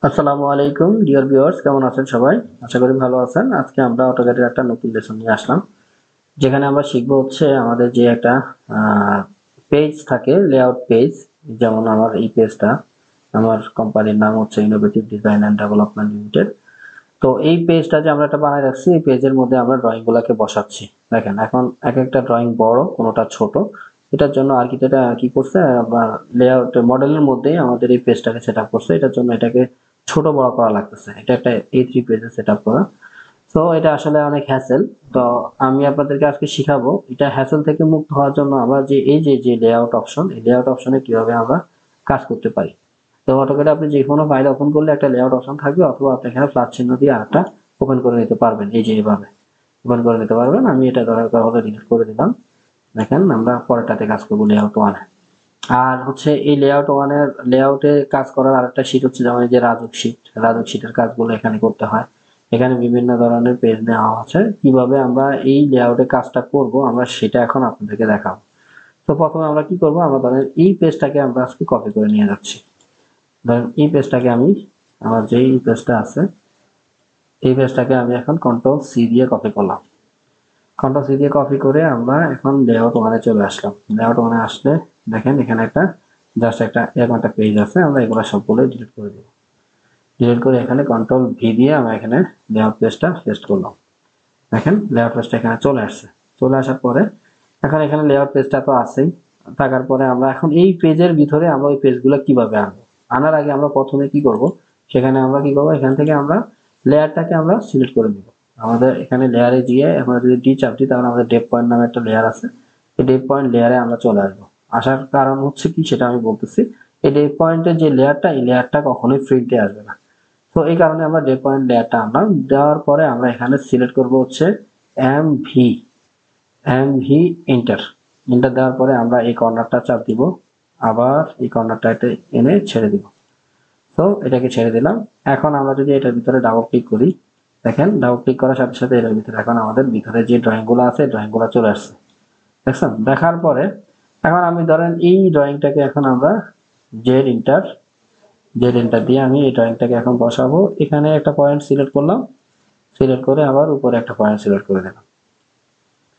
আসসালামু আলাইকুম dear viewers, কেমন আছেন সবাই? আশা করি ভালো আছেন। আজকে আমরা অটোক্যাডের একটা নতুন লেসন নিয়ে আসলাম, যেখানে আমরা শিখবো হচ্ছে আমাদের যে একটা পেজ থাকে, লেআউট পেজ। যেমন আমার এই পেজটা, আমার কোম্পানির নাম হচ্ছে innovative design and development limited. তো এই পেজটা যে আমরা একটা বানায় রাখছি, এই পেজের মধ্যে আমরা ড্রয়িং গুলাকে বসাচ্ছি। দেখেন, এখন এক একটা ড্রয়িং বড়, কোনোটা ছোট। এটার জন্য আর্কিটেক্ট কি করছে, লেআউট মডেলের মধ্যেই আমাদের এই পেজটাকে সেট আপ করছে। এটার জন্য এটাকে ছোট বড় করা লাগতেছে। এটা একটা A3 পেজে সেট আপ করা। তো এটা আসলে অনেক হ্যাসেল। তো আমি আপনাদেরকে আজকে শিখাবো এটা হ্যাসেল থেকে মুক্ত হওয়ার জন্য আমরা যে এই যে লেআউট অপশন, এই লেআউট অপশনে কিভাবে আমরা কাজ করতে পারি। তো অটোক্যাডে আপনি যে কোনো ফাইল ওপেন করলে একটা লেআউট অপশন থাকবে, অথবা আপনি এখানে প্লাস চিহ্ন দিয়ে আরেকটা ওপেন করে নিতে পারবেন। এই যে এইভাবে ওপেন করে নিতে পারবেন। আমি এটা দরকার হলে ডিলিট করে দিলাম। দেখেন, আমরা পরেরটাতে কাজ করবো, লেআউট ওয়ানে। আর হচ্ছে এই লেআউট ওয়ানের লেআউটে কাজ করার আরেকটা শীট হচ্ছে যেমন এই যে রাজুক শীট। রাজুক শীটের কাজগুলো এখানে করতে হয়। এখানে বিভিন্ন ধরনের পেজ নেওয়া আছে। কিভাবে আমরা এই লেআউটে কাজটা করব আমরা সেটা এখন আপনাদেরকে দেখাবো। তো প্রথমে আমরা কি করব, আমরা ধরেন এই পেজটাকে আমরা আজকে কপি করে নিয়ে যাচ্ছি। ধরেন এই পেজটাকে আমি, আমার যেই পেজটা আছে এই পেজটাকে আমি এখন কন্ট্রোল সি দিয়ে কপি করলাম। কন্ট্রোল সি দিয়ে কপি করে আমরা এখন লেআউট ওয়ানে চলে আসলাম। লেআউট ওয়ানে আসলে দেখেন এখানে একটা জাস্ট একটা এরকম একটা পেজ আছে। আমরা এগুলো সবগুলো ডিলিট করে দেব। ডিলিট করে এখানে কন্ট্রোল ভি দিয়ে আমরা এখানে লেআউট পেজটা পেস্ট করলাম। দেখেন লেআউট পেজটা এখানে চলে আসছে। চলে আসার পরে এখন এখানে লেআউট পেজটা তো আছেই। থাকার পরে আমরা এখন এই পেজের ভিতরে আমরা ওই পেজগুলো কিভাবে আনবো, আনার আগে আমরা প্রথমে কি করব, সেখানে আমরা কি করব, এখান থেকে আমরা লেয়ারটাকে আমরা সিলেক্ট করে নিব। আমাদের এখানে লেয়ারে গিয়ে আমরা যদি ডি চাপ দিই, তাহলে আমাদের ডেপ পয়েন্ট নামে একটা লেয়ার আছে। এই ডেপ পয়েন্ট লেয়ারে আমরা চলে আসবো। আসার কারণ হচ্ছে কি সেটা আমি বলতেছি। এই ডেপ পয়েন্টের যে লেয়ারটা, এই লেয়ারটা কখনোই ফ্রিতে আসবে না। তো এই কারণে আমরা ডেপ পয়েন্ট লেয়ারটা আনলাম। দেওয়ার পরে আমরা এখানে সিলেক্ট করব হচ্ছে এমভি। MV enter. এন্টার দেওয়ার পরে আমরা এই কর্নারটা চাপ দিব, আবার এই কর্নারটা এনে ছেড়ে দিব। তো এটাকে ছেড়ে দিলাম। এখন আমরা যদি এটার ভিতরে ডাবল ক্লিক করি, দেখেন ডাবল ক্লিক করার সাথে সাথে এটার ভিতরে এখন আমাদের ভিতরে যে ড্রয়িং গুলো আছে, ড্রয়িং গুলো চলে আসছে। দেখছেন? দেখার পরে এখন আমি ধরেন এই ড্রয়িংটাকে এখন আমরা জেড ইন্টার, জেড এন্টার দিয়ে আমি এই ড্রয়িংটাকে এখন বসাবো। এখানে একটা পয়েন্ট সিলেক্ট করলাম, সিলেক্ট করে আবার উপরে একটা পয়েন্ট সিলেক্ট করে দিলাম।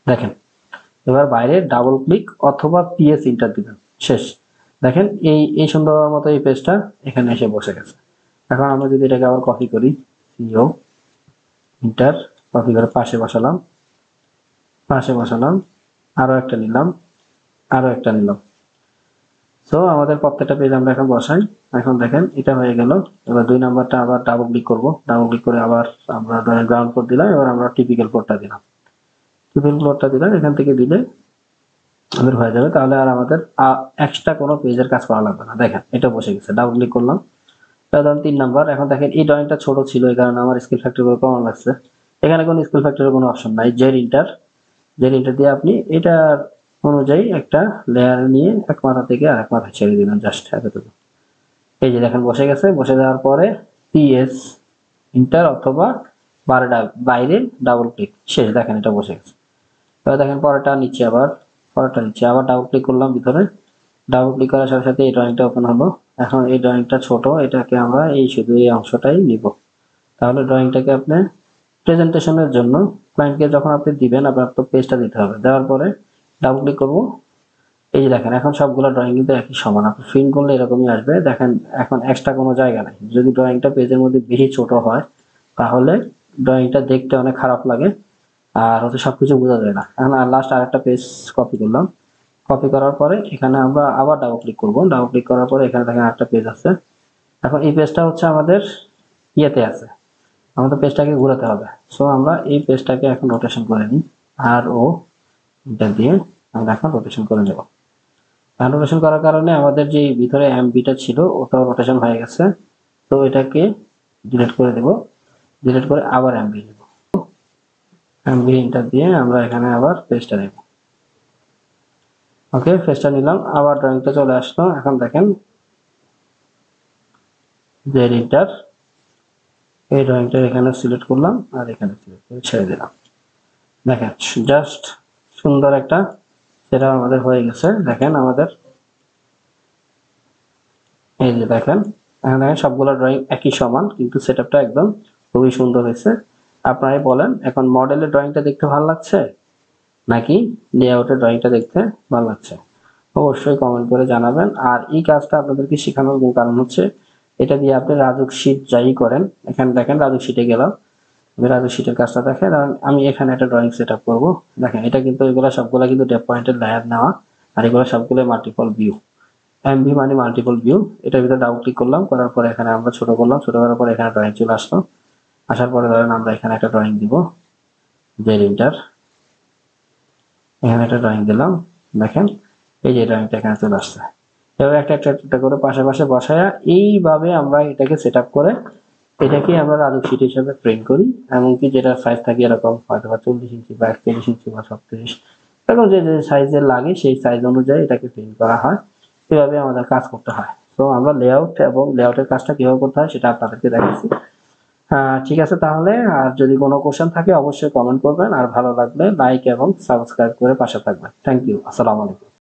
দেখেন, এবার বাইরে ডাবল ক্লিক অথবা পিএস ইন্টার দিবেন, শেষ। দেখেন এই এই সুন্দর মতো এই পেজটা এখানে এসে বসে গেছে। এখন আমরা যদি এটাকে আবার কপি করি, সিও ইন্টার, কপি করে পাশে বসালাম, পাশে বসালাম, আরো একটা নিলাম, আরো একটা নিলাম। সো আমাদের প্রত্যেকটা পেজ আমরা এখন বসাই। এখন দেখেন এটা হয়ে গেল। এবার 2 নাম্বারটা আবার ডাবল ক্লিক করব। ডাবল ক্লিক করে আবার আমরা গ্রাউন্ড কোড দিলাম। এবার আমরা টিপিক্যাল কোডটা দিলাম। টিপিক্যাল কোডটা দিলাম, এখান থেকে দিলে আমাদের হয়ে যাবে। তাহলে আর আমাদের এক্সট্রা কোনো পেজের কাজ করা লাগবে না। দেখেন এটা বসে গেছে। ডাবল ক্লিক করলাম। এটা ধরুন 3 নাম্বার। এখন দেখেন এই ড্রয়িংটা ছোট ছিল, এই কারণে আমার স্কেল ফ্যাক্টর করে কমন লাগছে। এখানে কোনো স্কেল ফ্যাক্টরের কোনো অপশন নাই। জেড ইন্টার, জেড ইন্টার দিয়ে আপনি এটার অনুযায়ী একটা লেয়ার নিয়ে এক মাথা থেকে আরেক মাথা ছেড়ে দিবেন, জাস্ট এতটুকু। এই যে দেখেন বসে গেছে। বসে যাওয়ার পরে পিএস ইন্টার অথবা বাইরে ডাবল ক্লিক, শেষ। দেখেন এটা বসে গেছে। এবার দেখেন পরেরটা নিচে, আবার পরেরটা নিচে আবার ডাবল ক্লিক করলাম ভিতরে। ডাবল ক্লিক করার সাথে সাথে এই ড্রয়িংটা ওপেন হলো। এখন এই ড্রয়িংটা ছোট, এটাকে আমরা এই শুধু এই অংশটাই নিব। তাহলে ড্রয়িংটাকে আপনি প্রেজেন্টেশনের জন্য ক্লায়েন্টকে যখন আপনি দিবেন, আপনার তো পেজটা দিতে হবে। দেওয়ার পরে ডাবল ক্লিক করব। এই যে দেখেন এখন সবগুলো ড্রয়িং কিন্তু একই সমান। আপনি প্রিন্ট করলে এরকমই আসবে। দেখেন এখন এক্সট্রা কোনো জায়গা নাই। যদি ড্রয়িংটা পেজের মধ্যে বেশি ছোট হয়, তাহলে ড্রয়িংটা দেখতে অনেক খারাপ লাগে, আর হচ্ছে সবকিছু বোঝা যায় না। এখন লাস্ট আরেকটা পেজ কপি করলাম। কপি করার পরে এখানে আমরা আবার ডাবল ক্লিক করব। ডাবল ক্লিক করার পরে এখানে দেখেন একটা পেজ আছে। এখন এই পেজটা হচ্ছে আমাদের ইয়েতে আছে, আমাদের পেজটাকে ঘোরাতে হবে। সো আমরা এই পেজটাকে এখন রোটেশন করে নিই। আর ও এটা দিয়ে আমরা এখন রোটেশন করে নেব। রোটেশন করার কারণে আমাদের যে ভিতরে এমবিটা ছিল ওটাও রোটেশন হয়ে গেছে। তো এটাকে ডিলিট করে দেব। ডিলিট করে আবার এমবি নেব। এমবি ইন্টার দিয়ে আমরা এখানে আবার পেজটা নেব। ওকে, পেজটা নিলাম। আবার ড্রয়িংটা চলে আসলো। এখন দেখেন যে এডিটর, এই ড্রয়িংটা এখানে সিলেক্ট করলাম আর এখানে সিলেক্ট করে ছেড়ে দিলাম। দেখেন জাস্ট সুন্দর একটা সেটা আমাদের হয়ে গেছে। দেখেন আমাদের এই যে দেখেন এখন দেখেন সবগুলো ড্রয়িং একই সমান, কিন্তু সেটআপটা একদম খুবই সুন্দর হয়েছে। আপনারাই বলেন এখন মডেলের ড্রয়িংটা দেখতে ভালো লাগছে নাকি লেআউটের ড্রয়িংটা দেখতে ভালো লাগছে? অবশ্যই কমেন্ট করে জানাবেন। আর এই কাজটা আপনাদেরকে শেখানোর মূল কারণ হচ্ছে এটা দিয়ে আপনি রাজুক শীট যাই করেন, এখানে দেখেন রাজুক শীটে গেলাম, আমি রাজুক শীটের কাজটা দেখেন, আমি এখানে একটা ড্রয়িং সেট আপ করবো। দেখেন এটা কিন্তু এগুলো সবগুলো কিন্তু ডেপ পয়েন্টের লেয়ার নেওয়া, আর এগুলো সবগুলো মাল্টিপল ভিউ। এমভি মানে মাল্টিপল ভিউ। এটার ভিতরে ডাবল ক্লিক করলাম, করার পরে এখানে আমরা ছোট করলাম, ছোট করার পরে এখানে ড্রয়িং চলে আসলো। আসার পরে ধরেন আমরা এখানে একটা ড্রয়িং দিব, জেড ইন্টার, এখানে একটা ড্রয়িং দিলাম। দেখেন এই যে ড্রয়িংটা এখানে চলে আসছে। এভাবে একটা একটা একটা করে পাশাপাশি বসায়া এইভাবে আমরা এটাকে সেট আপ করে এটাকে আমরা রাজুক শীট হিসেবে প্রিন্ট করি। এমনকি যেটা সাইজ থাকে এরকম হয়তো বা 40 ইঞ্চি বা 41 ইঞ্চি বা 36, এরকম যে যে সাইজের লাগে সেই সাইজ অনুযায়ী এটাকে প্রিন্ট করা হয়। এভাবে আমাদের কাজ করতে হয়। তো আমরা লেআউট এবং লেআউটের কাজটা কিভাবে করতে হয় সেটা আপনাদেরকে দেখাচ্ছি। ঠিক আছে তাহলে, আর যদি কোনো কোশ্চেন থাকে অবশ্যই কমেন্ট করবেন, আর ভালো লাগলে লাইক এবং সাবস্ক্রাইব করে পাশে থাকবেন। Thank you. আসসালামু আলাইকুম।